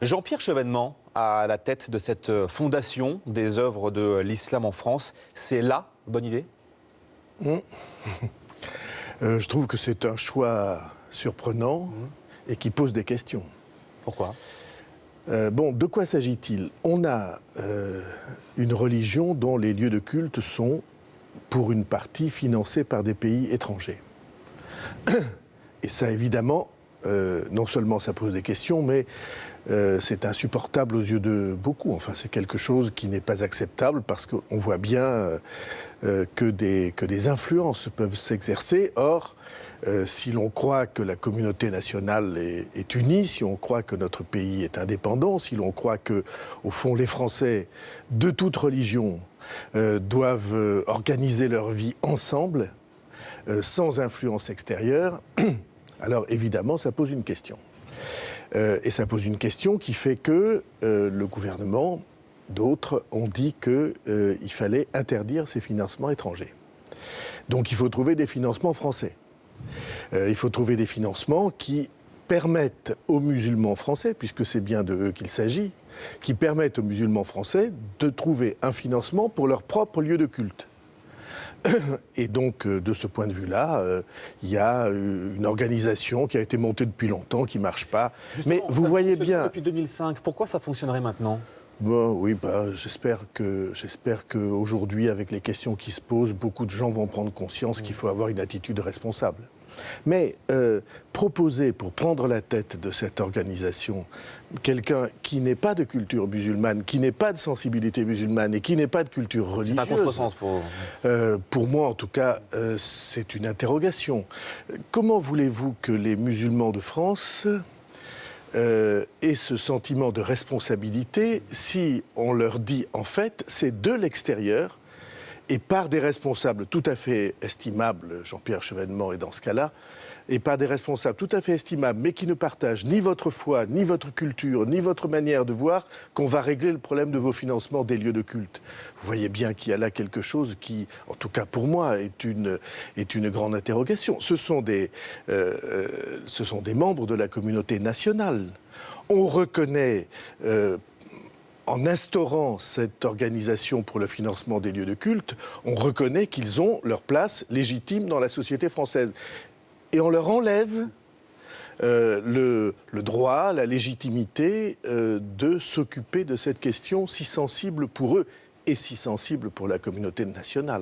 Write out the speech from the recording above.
Jean-Pierre Chevènement, à la tête de cette fondation des œuvres de l'islam en France, c'est la bonne idée ? Je trouve que c'est un choix surprenant et qui pose des questions. Pourquoi ? De quoi s'agit-il ? On a une religion dont les lieux de culte sont, pour une partie, financés par des pays étrangers. Et ça, évidemment, non seulement ça pose des questions, mais c'est insupportable aux yeux de beaucoup. Enfin, c'est quelque chose qui n'est pas acceptable parce qu'on voit bien que des influences peuvent s'exercer. Or, si l'on croit que la communauté nationale est unie, si on croit que notre pays est indépendant, si l'on croit que, au fond, les Français de toute religion doivent organiser leur vie ensemble, sans influence extérieure, alors évidemment, ça pose une question. Et ça pose une question qui fait que le gouvernement, d'autres, ont dit qu'il fallait interdire ces financements étrangers. Donc il faut trouver des financements français. Il faut trouver des financements qui permettent aux musulmans français, puisque c'est bien de eux qu'il s'agit, qui permettent aux musulmans français de trouver un financement pour leur propre lieu de culte. Et donc, de ce point de vue-là, il y a une organisation qui a été montée depuis longtemps, qui ne marche pas. Justement, mais vous voyez bien... Depuis 2005, pourquoi ça fonctionnerait maintenant ? J'espère qu'aujourd'hui, avec les questions qui se posent, beaucoup de gens vont prendre conscience qu'il faut avoir une attitude responsable. Mais proposer pour prendre la tête de cette organisation quelqu'un qui n'est pas de culture musulmane, qui n'est pas de sensibilité musulmane et qui n'est pas de culture religieuse... C'est un contresens pour vous. Pour moi, en tout cas, c'est une interrogation. Comment voulez-vous que les musulmans de France aient ce sentiment de responsabilité si on leur dit, en fait, c'est de l'extérieur et par des responsables tout à fait estimables, Jean-Pierre Chevènement est dans ce cas-là, et par des responsables tout à fait estimables, mais qui ne partagent ni votre foi, ni votre culture, ni votre manière de voir, qu'on va régler le problème de vos financements des lieux de culte. Vous voyez bien qu'il y a là quelque chose qui, en tout cas pour moi, est une grande interrogation. Ce sont des membres de la communauté nationale. On reconnaît... en instaurant cette organisation pour le financement des lieux de culte, on reconnaît qu'ils ont leur place légitime dans la société française. Et on leur enlève le droit, la légitimité de s'occuper de cette question si sensible pour eux et si sensible pour la communauté nationale.